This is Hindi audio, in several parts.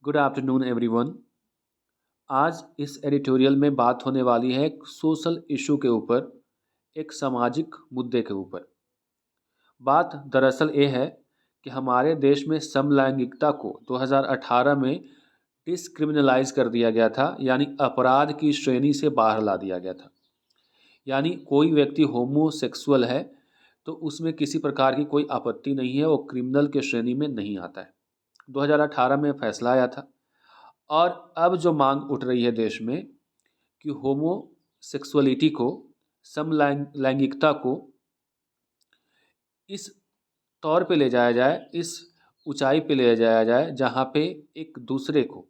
Good afternoon everyone. आज इस एडिटोरियल में बात होने वाली है एक सोशल इशू के ऊपर, एक सामाजिक मुद्दे के ऊपर। बात दरअसल ये है कि हमारे देश में समलैंगिकता को 2018 में डिस्क्रिमिनलाइज कर दिया गया था, यानी अपराध की श्रेणी से बाहर ला दिया गया था। यानी कोई व्यक्ति होमोसेक्सुअल है तो उसमें किसी प्रकार की कोई आपत्ति नहीं है, वो क्रिमिनल के श्रेणी में नहीं आता है। 2018 में फैसला आया था और अब जो मांग उठ रही है देश में कि होमोसेक्सुअलिटी को, समलैंगिकता को इस तौर पे ले जाया जाए, इस ऊंचाई पे ले जाया जाए जहाँ पे एक दूसरे को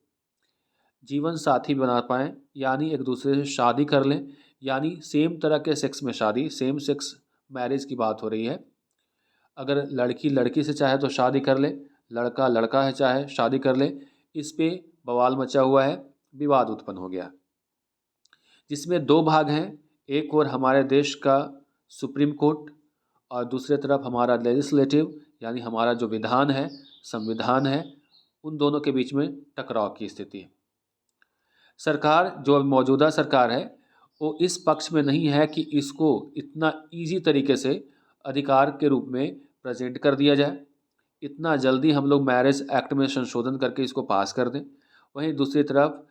जीवन साथी बना पाएँ, यानी एक दूसरे से शादी कर लें, यानी सेम तरह के सेक्स में शादी, सेम सेक्स मैरिज की बात हो रही है। अगर लड़की लड़की से चाहे तो शादी कर ले, लड़का लड़का है चाहे शादी कर ले। इस पे बवाल मचा हुआ है, विवाद उत्पन्न हो गया, जिसमें दो भाग हैं। एक और हमारे देश का सुप्रीम कोर्ट और दूसरे तरफ हमारा लेजिस्लेटिव, यानी हमारा जो विधान है, संविधान है, उन दोनों के बीच में टकराव की स्थिति है। सरकार, जो मौजूदा सरकार है, वो इस पक्ष में नहीं है कि इसको इतना इजी तरीके से अधिकार के रूप में प्रेजेंट कर दिया जाए, इतना जल्दी हम लोग मैरिज एक्ट में संशोधन करके इसको पास कर दें। वहीं दूसरी तरफ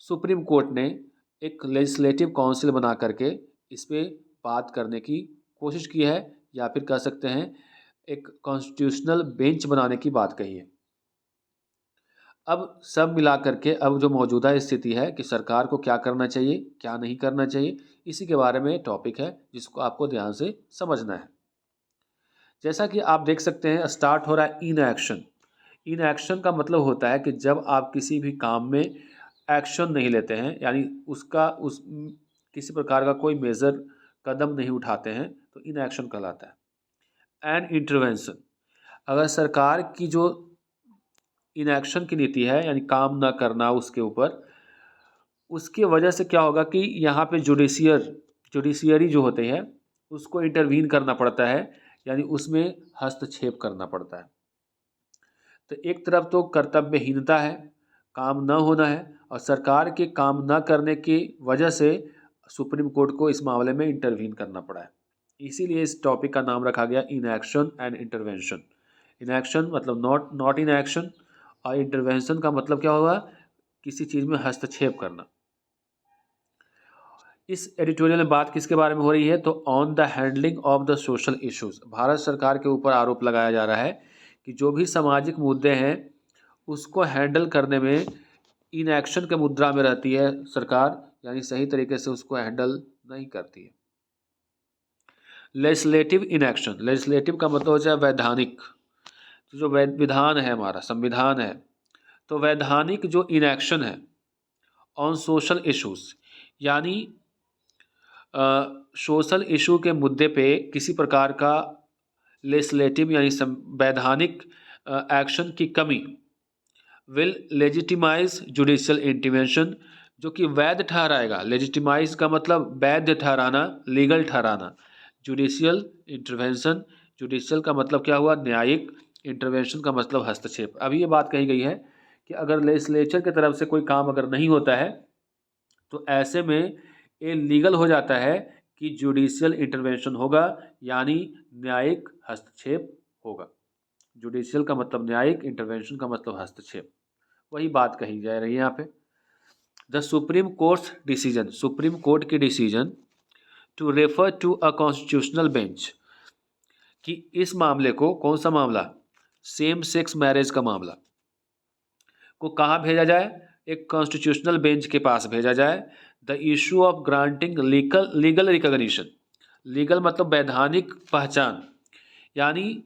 सुप्रीम कोर्ट ने एक लेजिस्लेटिव काउंसिल बना करके इस पे बात करने की कोशिश की है, या फिर कह सकते हैं एक कॉन्स्टिट्यूशनल बेंच बनाने की बात कही है। अब सब मिला करके अब जो मौजूदा स्थिति है कि सरकार को क्या करना चाहिए, क्या नहीं करना चाहिए, इसी के बारे में टॉपिक है जिसको आपको ध्यान से समझना है। जैसा कि आप देख सकते हैं, स्टार्ट हो रहा है इन एक्शन। इन एक्शन का मतलब होता है कि जब आप किसी भी काम में एक्शन नहीं लेते हैं, यानी उस किसी प्रकार का कोई मेजर कदम नहीं उठाते हैं, तो इन एक्शन कहलाता है। एंड इंटरवेंशन, अगर सरकार की जो इनएक्शन की नीति है, यानी काम ना करना उसके ऊपर, उसकी वजह से क्या होगा कि यहाँ पे जुडिशियरी जो होते हैं उसको इंटरवीन करना पड़ता है, यानी उसमें हस्तक्षेप करना पड़ता है। तो एक तरफ तो कर्तव्यहीनता है, काम न होना है, और सरकार के काम न करने की वजह से सुप्रीम कोर्ट को इस मामले में इंटरवीन करना पड़ा है। इसीलिए इस टॉपिक का नाम रखा गया in action and intervention. In action मतलब नॉट इन एक्शन, और इंटरवेंशन का मतलब क्या होगा, किसी चीज़ में हस्तक्षेप करना। इस एडिटोरियल में बात किसके बारे में हो रही है, तो on the handling of the social issues. Bharat सरकार के ऊपर आरोप लगाया जा रहा है कि जो भी सामाजिक मुद्दे हैं उसको हैंडल करने में इनएक्शन के मुद्रा में रहती है सरकार, यानी सही तरीके से उसको हैंडल नहीं करती है। लेजिस्लेटिव इनएक्शन, लेजिस्लेटिव का मतलब हो जाए वैधानिक, तो जो विधान है, हमारा संविधान है, तो वैधानिक जो इनएक्शन है ऑन सोशल इश्यूज, यानी सोशल इशू के मुद्दे पे किसी प्रकार का लेजिस्लेटिव यानी वैधानिक एक्शन की कमी विल लेजिटिमाइज जुडिशियल इंटरवेंशन, जो कि वैध ठहराएगा। लेजिटिमाइज का मतलब वैध ठहराना, लीगल ठहराना। जुडिशियल इंटरवेंशन, जुडिशियल का मतलब क्या हुआ, न्यायिक। इंटरवेंशन का मतलब हस्तक्षेप। अभी ये बात कही गई है कि अगर लेजिस्लेचर की तरफ से कोई काम अगर नहीं होता है तो ऐसे में ये लीगल हो जाता है कि जुडिशियल इंटरवेंशन होगा, यानी न्यायिक हस्तक्षेप होगा। जुडिशियल का मतलब न्यायिक, इंटरवेंशन का मतलब हस्तक्षेप। वही बात कही जा रही है यहाँ पे। The supreme court decision, supreme court की decision to refer to a constitutional bench, कि इस मामले को, कौन सा मामला, सेम सेक्स मैरिज का मामला को कहाँ भेजा जाए, एक कॉन्स्टिट्यूशनल बेंच के पास भेजा जाए। The issue of granting legal recognition, legal मतलब वैधानिक पहचान, यानी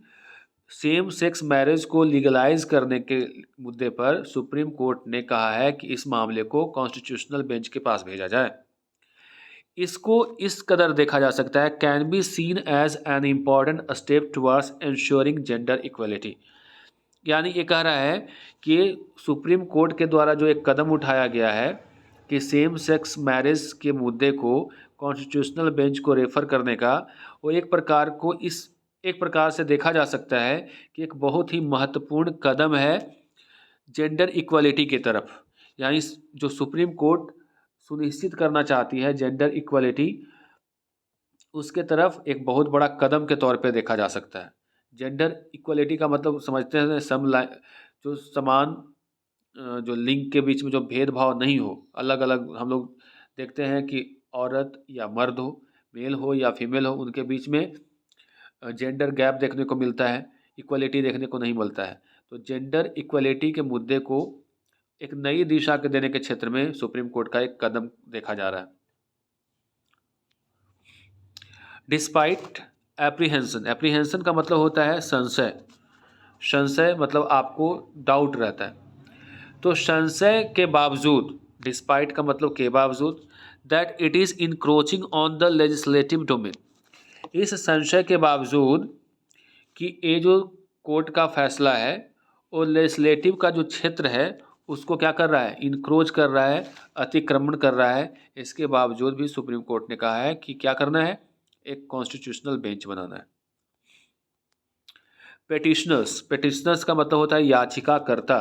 सेम सेक्स मैरिज को लीगलाइज करने के मुद्दे पर सुप्रीम कोर्ट ने कहा है कि इस मामले को कॉन्स्टिट्यूशनल बेंच के पास भेजा जाए। इसको इस कदर देखा जा सकता है, can be seen as an important step towards ensuring gender equality, यानी ये कह रहा है कि सुप्रीम कोर्ट के द्वारा जो एक कदम उठाया गया है कि सेम सेक्स मैरिज के मुद्दे को कॉन्स्टिट्यूशनल बेंच को रेफ़र करने का, वो एक प्रकार से देखा जा सकता है कि एक बहुत ही महत्वपूर्ण कदम है, जेंडर इक्वलिटी की तरफ, यानी जो सुप्रीम कोर्ट सुनिश्चित करना चाहती है जेंडर इक्वलिटी, उसके तरफ एक बहुत बड़ा कदम के तौर पे देखा जा सकता है। जेंडर इक्वलिटी का मतलब समझते हैं जो समान जो लिंग के बीच में जो भेदभाव नहीं हो, अलग अलग हम लोग देखते हैं कि औरत या मर्द हो, मेल हो या फीमेल हो, उनके बीच में जेंडर गैप देखने को मिलता है, इक्वलिटी देखने को नहीं मिलता है। तो जेंडर इक्वलिटी के मुद्दे को एक नई दिशा के देने के क्षेत्र में सुप्रीम कोर्ट का एक कदम देखा जा रहा है। डिस्पाइट एप्रीहेंशन, एप्रीहेंशन का मतलब होता है संशय, संशय मतलब आपको डाउट रहता है। तो संशय के बावजूद, डिस्पाइट का मतलब के बावजूद, that it is encroaching on the legislative domain, इस संशय के बावजूद कि ये जो कोर्ट का फैसला है वो लेजिस्लेटिव का जो क्षेत्र है उसको क्या कर रहा है, इनक्रोच कर रहा है, अतिक्रमण कर रहा है, इसके बावजूद भी सुप्रीम कोर्ट ने कहा है कि क्या करना है, एक कॉन्स्टिट्यूशनल बेंच बनाना है। पेटिशनर्स, पेटिशनर्स का मतलब होता है याचिकाकर्ता,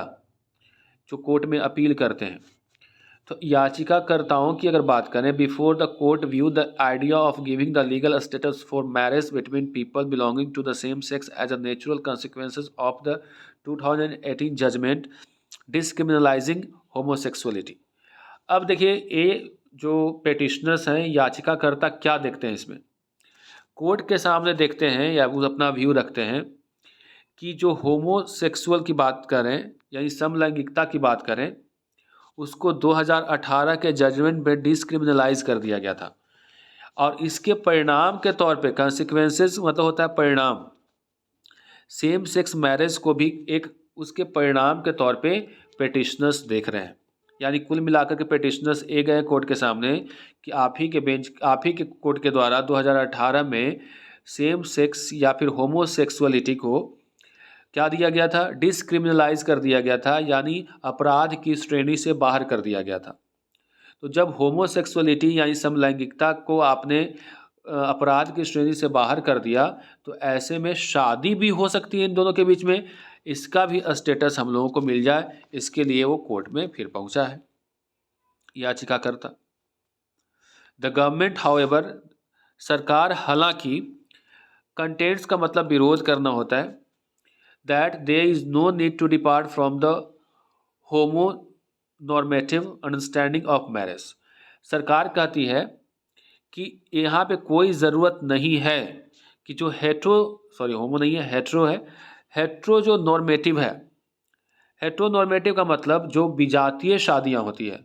जो कोर्ट में अपील करते हैं। तो याचिकाकर्ताओं की अगर बात करें, before the court view the idea of giving the legal status for marriage between people belonging to the same sex as a natural consequences of the 2018 judgment decriminalising homosexuality. अब देखिए, ये जो पेटिशनर्स हैं, याचिकाकर्ता, क्या देखते हैं इसमें, कोर्ट के सामने देखते हैं या वो अपना व्यू रखते हैं कि जो होमोसेक्सुअल की बात करें यानी समलैंगिकता की बात करें, उसको 2018 के जजमेंट में डिस्क्रिमिनलाइज कर दिया गया था, और इसके परिणाम के तौर पे, कॉन्सिक्वेंसेस मतलब होता है परिणाम, सेम सेक्स मैरिज को भी एक उसके परिणाम के तौर पे पेटिशनर्स देख रहे हैं। यानी कुल मिलाकर के पेटिशनर्स ये गए कोर्ट के सामने कि आप ही के कोर्ट के द्वारा 2018 में सेम सेक्स या फिर होमोसेक्सुअलिटी को क्या दिया गया था, डिस्क्रिमिनलाइज कर दिया गया था, यानी अपराध की श्रेणी से बाहर कर दिया गया था। तो जब होमोसेक्सुअलिटी यानी समलैंगिकता को आपने अपराध की श्रेणी से बाहर कर दिया, तो ऐसे में शादी भी हो सकती है इन दोनों के बीच में, इसका भी स्टेटस हम लोगों को मिल जाए, इसके लिए वो कोर्ट में फिर पहुंचा है याचिकाकर्ता। द गवर्नमेंट हाउएवर, सरकार हालांकि, कंटेंट्स का मतलब विरोध करना होता है, that there is no need to depart from the homo normative understanding of marriage. सरकार कहती है कि यहाँ पे कोई ज़रूरत नहीं है कि जो होमो नहीं है, हेट्रो है, हेट्रो जो नॉर्मेटिव है, हेट्रो नॉर्मेटिव का मतलब जो विजातीय शादियाँ होती है,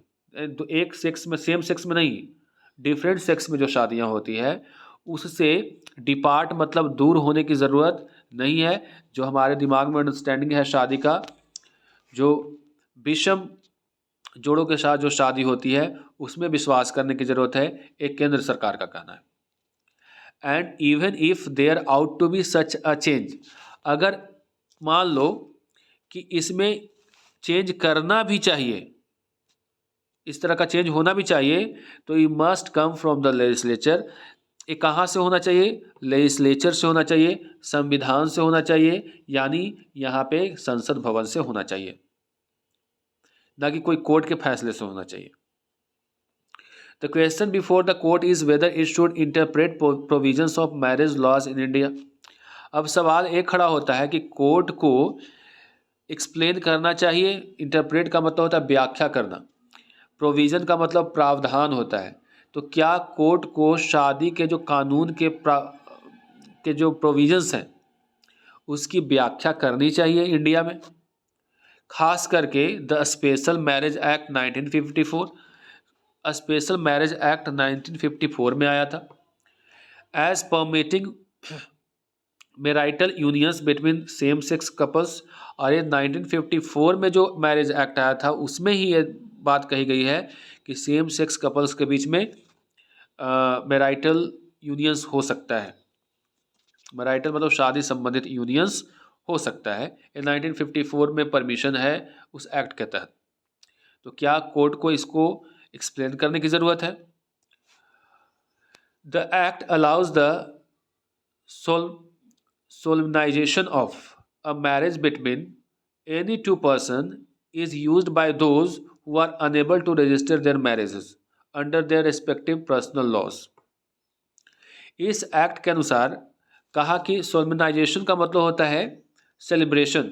तो एक सेक्स में, सेम सेक्स में नहीं, डिफरेंट सेक्स में जो शादियाँ होती है, उससे डिपार्ट मतलब दूर होने की ज़रूरत नहीं है। जो हमारे दिमाग में अंडरस्टैंडिंग है शादी का, जो विषम जोड़ों के साथ जो शादी होती है उसमें विश्वास करने की ज़रूरत है, एक केंद्र सरकार का कहना है। And even if there out to be such a change, अगर मान लो कि इसमें चेंज करना भी चाहिए, इस तरह का चेंज होना भी चाहिए, तो you must come from the legislature. ये कहाँ से होना चाहिए, लेजिस्लेचर से होना चाहिए, संविधान से होना चाहिए, यानी यहाँ पे संसद भवन से होना चाहिए, ना कि कोई कोर्ट के फैसले से होना चाहिए। The question before the court is whether it should interpret provisions of marriage laws in India. अब सवाल एक खड़ा होता है कि कोर्ट को एक्सप्लेन करना चाहिए, इंटरप्रेट का मतलब होता है व्याख्या करना, प्रोविज़न का मतलब प्रावधान होता है, तो क्या कोर्ट को शादी के जो कानून के जो प्रोविजंस हैं उसकी व्याख्या करनी चाहिए इंडिया में, खास करके the special marriage act 1954, special marriage act 1954 में आया था, as permitting marital unions between same sex couples. और ये 1954 में जो मैरिज एक्ट आया था उसमें ही ये बात कही गई है कि सेम सेक्स कपल्स के बीच में मैरिटल यूनियंस हो सकता है, मैरिटल मतलब शादी संबंधित यूनियंस हो सकता है, ये 1954 में परमिशन है उस एक्ट के तहत। तो क्या कोर्ट को इसको एक्सप्लेन करने की ज़रूरत है। The act allows the solemnization of a marriage between any two person is used by those who are unable to register their marriages under their respective personal laws. इस एक्ट के अनुसार कहा कि सोलमनाइजेशन का मतलब होता है सेलिब्रेशन।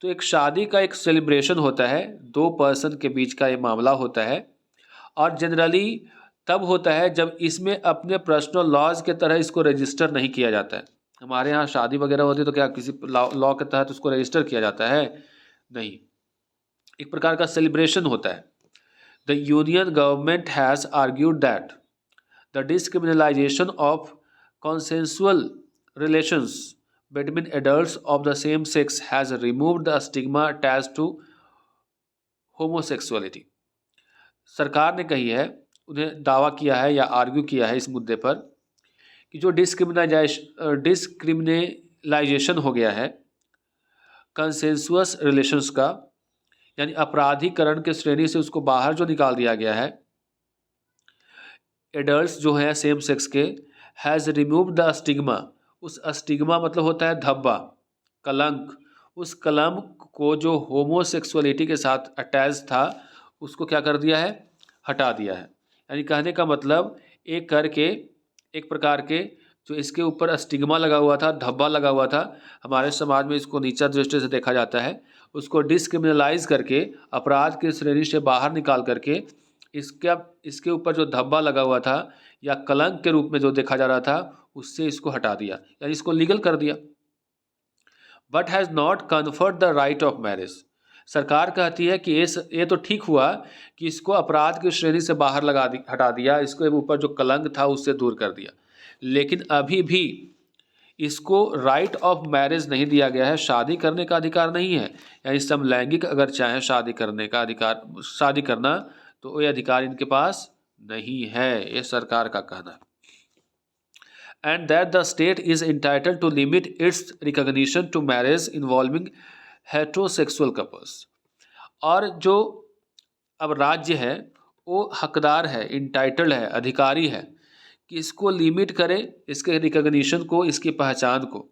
तो एक शादी का एक सेलिब्रेशन होता है, दो पर्सन के बीच का ये मामला होता है, और जनरली तब होता है जब इसमें अपने पर्सनल लॉज के तरह इसको रजिस्टर नहीं किया जाता है। हमारे यहाँ शादी वगैरह होती है तो क्या किसी लॉ के तहत उसको रजिस्टर किया जाता है? नहीं, एक प्रकार का सेलिब्रेशन होता है। The union government has argued that the decriminalisation of consensual relations between adults of the same sex has removed the stigma attached to homosexuality. सरकार ने कही है, उन्हें दावा किया है या आर्ग्यू किया है इस मुद्दे पर कि जो डिस्क्रिमिनलाइजेशन हो गया है कंसेंसुअस रिलेशंस का, यानी अपराधीकरण के श्रेणी से उसको बाहर जो निकाल दिया गया है, एडल्ट्स जो हैं सेम सेक्स के, हैज़ रिमूव द स्टिग्मा, उस स्टिग्मा मतलब होता है धब्बा, कलंक, उस कलंक को जो होमोसेक्सुअलिटी के साथ अटैच था उसको क्या कर दिया है? हटा दिया है। यानी कहने का मतलब एक करके एक प्रकार के जो इसके ऊपर स्टिग्मा लगा हुआ था, धब्बा लगा हुआ था, हमारे समाज में इसको नीचा दृष्टि से देखा जाता है, उसको डिस्क्रिमिनलाइज करके अपराध की श्रेणी से बाहर निकाल करके इसके ऊपर जो धब्बा लगा हुआ था या कलंक के रूप में जो देखा जा रहा था उससे इसको हटा दिया, यानी इसको लीगल कर दिया। But has not conferred the right of marriage. सरकार कहती है कि ये तो ठीक हुआ कि इसको अपराध की श्रेणी से बाहर हटा दिया, इसके ऊपर जो कलंक था उससे दूर कर दिया, लेकिन अभी भी इसको राइट ऑफ मैरिज नहीं दिया गया है, शादी करने का अधिकार नहीं है। यानी समलैंगिक अगर चाहे शादी करने का अधिकार, शादी करना, तो ये अधिकार इनके पास नहीं है, ये सरकार का कहना है। And that the state is entitled to limit its recognition to marriage involving heterosexual couples. और जो अब राज्य है वो हकदार है, इंटाइटल्ड है, अधिकारी है कि इसको लिमिट करे, इसके रिकॉग्निशन को, इसकी पहचान को,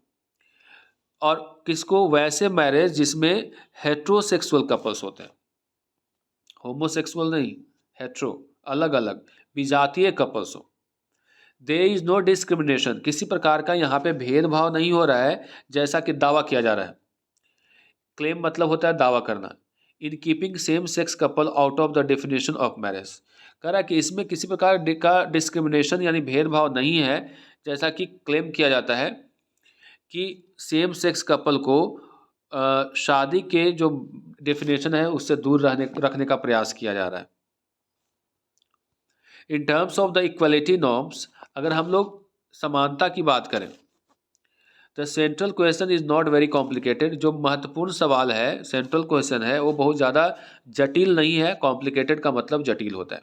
और किसको? वैसे मैरिज जिसमें हेट्रोसेक्सुअल कपल्स होते हैं, होमोसेक्सुअल नहीं, हेट्रो, अलग अलग विजातीय कपल्स हो। देयर इज नो डिस्क्रिमिनेशन, किसी प्रकार का यहाँ पे भेदभाव नहीं हो रहा है जैसा कि दावा किया जा रहा है। क्लेम मतलब होता है दावा करना। In keeping same sex couple out of the definition of marriage, कह रहा है कि इसमें किसी प्रकार का डिस्क्रिमिनेशन यानी भेदभाव नहीं है, जैसा कि क्लेम किया जाता है कि सेम सेक्स कपल को शादी के जो डेफिनेशन है उससे दूर रखने का प्रयास किया जा रहा है। In terms of the equality norms, अगर हम लोग समानता की बात करें, the central question is not very complicated. जो महत्वपूर्ण सवाल है, सेंट्रल क्वेश्चन है, वो बहुत ज़्यादा जटिल नहीं है। कॉम्प्लिकेटेड का मतलब जटिल होता है।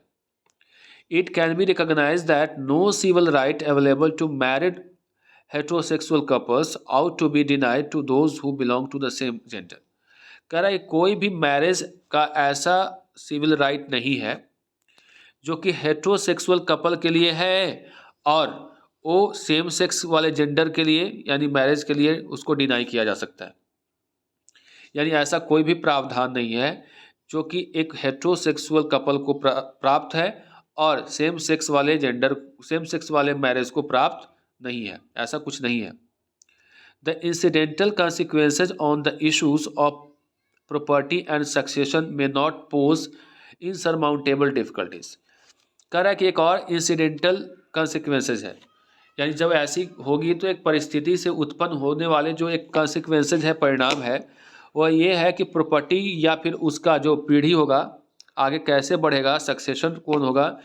It can be recognise that no civil right available to married heterosexual couples out to be denied to those who belong to the same gender. कह रहा है कोई भी मैरिज का ऐसा सिविल राइट नहीं है जो कि हेट्रोसेक्सुअल कपल के लिए है और वो सेम सेक्स वाले जेंडर के लिए यानी मैरिज के लिए उसको डिनाई किया जा सकता है। यानी ऐसा कोई भी प्रावधान नहीं है जो कि एक हेट्रोसेक्सुअल कपल को प्राप्त है और सेम सेक्स वाले मैरिज को प्राप्त नहीं है, ऐसा कुछ नहीं है। The incidental consequences on the issues of property and succession में नॉट पोज इनसरमाउंटेबल डिफिकल्टीज। कह रहा है कि एक और इंसिडेंटल कॉन्सिक्वेंसेज है, यानी जब ऐसी होगी तो एक परिस्थिति से उत्पन्न होने वाले जो एक कॉन्सिक्वेंसेज है, परिणाम है, वह ये है कि प्रॉपर्टी या फिर उसका जो पीढ़ी होगा आगे कैसे बढ़ेगा, सक्सेशन कौन होगा,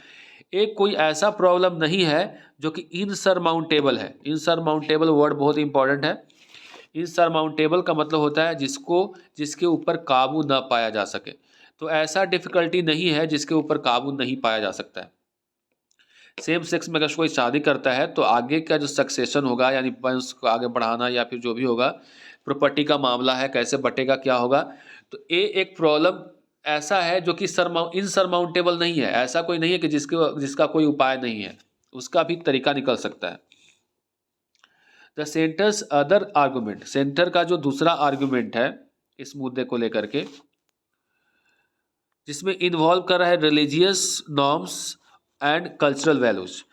एक कोई ऐसा प्रॉब्लम नहीं है जो कि इनसरमाउंटेबल है। इनसरमाउंटेबल वर्ड बहुत इंपॉर्टेंट है। इनसरमाउंटेबल का मतलब होता है जिसके ऊपर काबू ना पाया जा सके। तो ऐसा डिफ़िकल्टी नहीं है जिसके ऊपर काबू नहीं पाया जा सकता है। सेम सेक्स में अगर कोई शादी करता है तो आगे का जो सक्सेशन होगा यानी वंश को आगे बढ़ाना या फिर जो भी होगा, प्रॉपर्टी का मामला है, कैसे बटेगा, क्या होगा, तो ये एक प्रॉब्लम ऐसा है जो कि इनसरमाउंटेबल नहीं है। ऐसा कोई नहीं है कि जिसका कोई उपाय नहीं है, उसका भी तरीका निकल सकता है। The centres other argument, centre का जो दूसरा आर्गूमेंट है इस मुद्दे को लेकर के, जिसमें इन्वॉल्व कर रहा है religious norms and cultural values.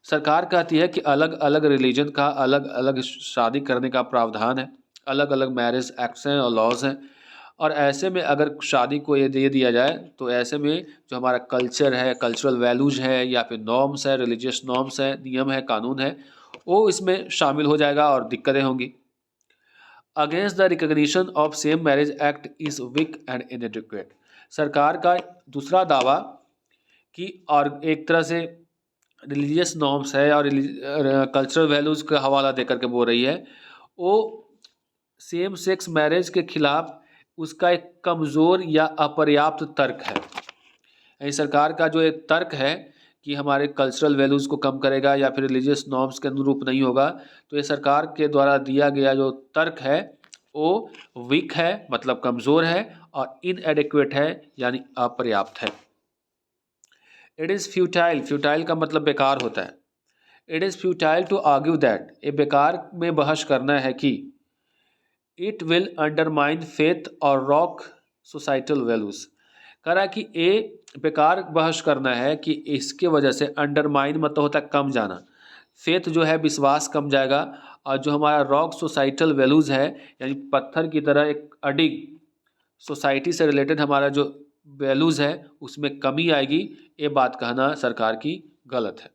सरकार कहती है कि अलग अलग रिलीजन का अलग अलग शादी करने का प्रावधान है, अलग अलग मैरिज एक्ट्स हैं और लॉज हैं, और ऐसे में अगर शादी को ये दे दिया जाए तो ऐसे में जो हमारा कल्चर है, कल्चरल वैल्यूज है या फिर नॉर्म्स है, रिलीजियस नॉर्म्स है, नियम है, कानून है, वो इसमें शामिल हो जाएगा और दिक्कतें होंगी। Against the recognition of same marriage act is weak and इनएडिक्वेट। सरकार का दूसरा दावा कि और एक तरह से रिलीजियस नॉर्म्स है और कल्चरल वैल्यूज़ का हवाला देकर के बोल रही है, वो सेम सेक्स मैरिज के खिलाफ उसका एक कमज़ोर या अपर्याप्त तर्क है। यानी सरकार का जो एक तर्क है कि हमारे कल्चरल वैल्यूज़ को कम करेगा या फिर रिलीजियस नॉर्म्स के अनुरूप नहीं होगा, तो ये सरकार के द्वारा दिया गया जो तर्क है वो वीक है, मतलब कमज़ोर है, और इनएडिक्वेट है यानी अपर्याप्त है। इट इज़ फ्यूटाइल, फ्यूटाइल का मतलब बेकार होता है। It is futile to argue that, ये बेकार में बहस करना है कि इट विल अंडरमाइन फेथ और रॉक सोसाइटल वैल्यूज़। कह रहा है कि ये बेकार बहस करना है कि इसके वजह से अंडरमाइन मतलब होता है कम जाना, फेथ जो है विश्वास कम जाएगा, और जो हमारा रॉक सोसाइटल वैल्यूज़ है यानी पत्थर की तरह एक अडिग सोसाइटी से रिलेटेड हमारा जो वैल्यूज़ है उसमें कमी आएगी। ये बात कहना सरकार की गलत है।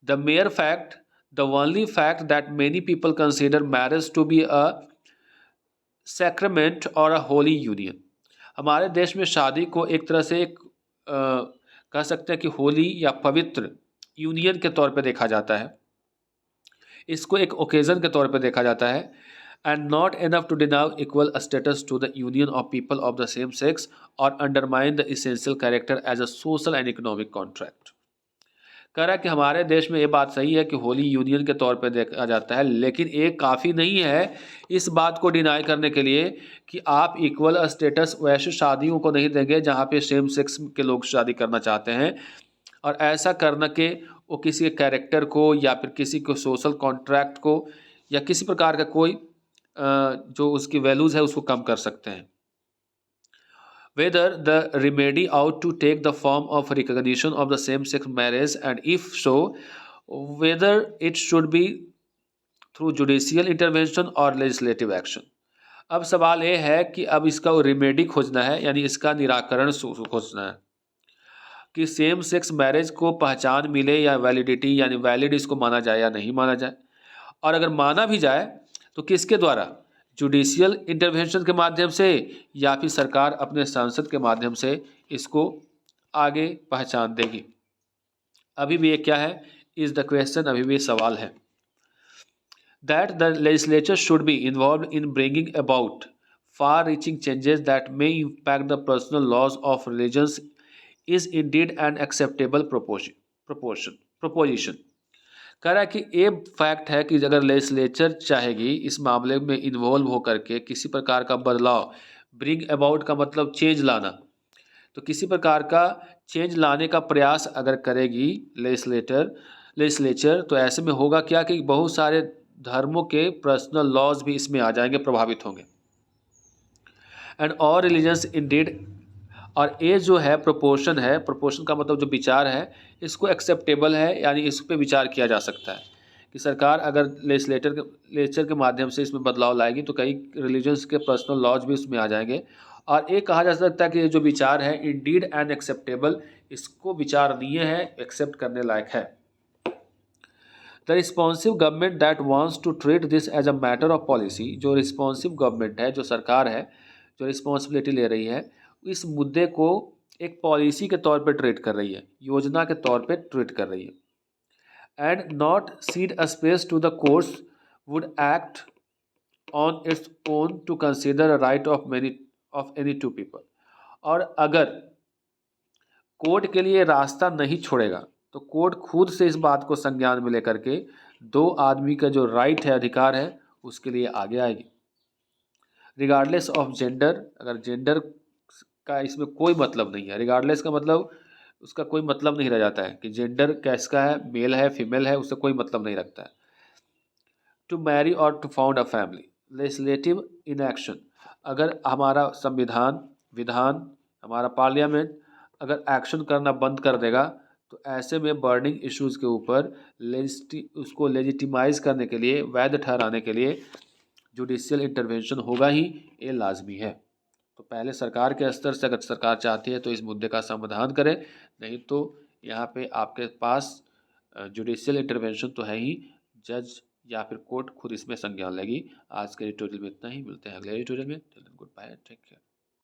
The mere fact, the only fact that many people consider marriage to be a sacrament और अ होली यूनियन। हमारे देश में शादी को एक तरह से एक कह सकते हैं कि होली या पवित्र यूनियन के तौर पे देखा जाता है, इसको एक ओकेज़न के तौर पे देखा जाता है, and not enough to deny equal status to the union of people of the same sex और undermine the essential character as a social and economic contract. कह रहा है कि हमारे देश में ये बात सही है कि होली यूनियन के तौर पे देखा जाता है, लेकिन ये काफ़ी नहीं है इस बात को डिनाई करने के लिए कि आप इक्वल स्टेटस वैसे शादियों को नहीं देंगे जहाँ पे सेम सेक्स के लोग शादी करना चाहते हैं, और ऐसा करना के वो किसी के कैरेक्टर को या फिर किसी को सोशल कॉन्ट्रैक्ट को या किसी प्रकार का कोई जो उसकी वैल्यूज़ है उसको कम कर सकते हैं। Whether the remedy ought to take the form of recognition of the same-sex marriage, and if so, whether it should be through judicial intervention or legislative action। अब सवाल ये है कि अब इसका रेमेडी खोजना है, यानी इसका निराकरण खोजना है कि सेम सेक्स मैरिज को पहचान मिले या वैलिडिटी यानी वैलिड इसको माना जाए या नहीं माना जाए, और अगर माना भी जाए तो किसके द्वारा, जुडिशियल इंटरवेंशन के माध्यम से या फिर सरकार अपने सांसद के माध्यम से इसको आगे पहचान देगी। अभी भी ये क्या है, इज़ द क्वेश्चन, अभी भी सवाल है। That the legislature should be involve in bringing about far reaching changes that may impact the personal laws of religions is indeed an acceptable proposition. कह रहा है कि ये फैक्ट है कि अगर लेजिस्लेचर चाहेगी इस मामले में इन्वॉल्व होकर के किसी प्रकार का बदलाव, ब्रिंग अबाउट का मतलब चेंज लाना, तो किसी प्रकार का चेंज लाने का प्रयास अगर करेगी लेजिस्लेचर, तो ऐसे में होगा क्या कि बहुत सारे धर्मों के पर्सनल लॉज भी इसमें आ जाएंगे, प्रभावित होंगे। एंड ऑल रिलीजन्स इंडीड, और ये जो है प्रोपोर्शन है, प्रोपोर्शन का मतलब जो विचार है इसको एक्सेप्टेबल है, यानी इस पर विचार किया जा सकता है कि सरकार अगर लेजिस्लेचर के माध्यम से इसमें बदलाव लाएगी तो कई रिलीजन्स के पर्सनल लॉज भी इसमें आ जाएंगे, और ये कहा जा सकता है कि ये जो विचार है इंडीड एंड एक्सेप्टेबल, इसको विचारणीय है, एक्सेप्ट करने लायक है। The responsive government that wants to treat this as a matter of policy, जो रिस्पॉन्सिव गवर्नमेंट है, जो सरकार है, जो रिस्पॉन्सिबिलिटी ले रही है, इस मुद्दे को एक पॉलिसी के तौर पे ट्रीट कर रही है, योजना के तौर पे ट्रीट कर रही है। And not cede a space to the courts would act on its own to consider right of any two people. और अगर कोर्ट के लिए रास्ता नहीं छोड़ेगा तो कोर्ट खुद से इस बात को संज्ञान में लेकर के दो आदमी का जो राइट है, अधिकार है, उसके लिए आगे आएगी, रिगार्डलेस ऑफ जेंडर। अगर जेंडर का इसमें कोई मतलब नहीं है, रिगार्डलेस का मतलब उसका कोई मतलब नहीं रह जाता है कि जेंडर कैसका है, मेल है, फीमेल है, उससे कोई मतलब नहीं रखता है। टू मैरी और to found a family, legislative inaction, अगर हमारा संविधान, विधान हमारा पार्लियामेंट अगर एक्शन करना बंद कर देगा तो ऐसे में बर्निंग इश्यूज़ के ऊपर उसको लेजिटिमाइज़ करने के लिए, वैध ठहराने के लिए जुडिशियल इंटरवेंशन होगा ही, ये लाजमी है। तो पहले सरकार के स्तर से अगर सरकार चाहती है तो इस मुद्दे का समाधान करे, नहीं तो यहाँ पे आपके पास जुडिशियल इंटरवेंशन तो है ही, जज या फिर कोर्ट खुद इसमें संज्ञान लेगी। आज के एडिटोरियल में इतना ही, मिलते हैं अगले एडिटोरियल में। Goodbye, take care.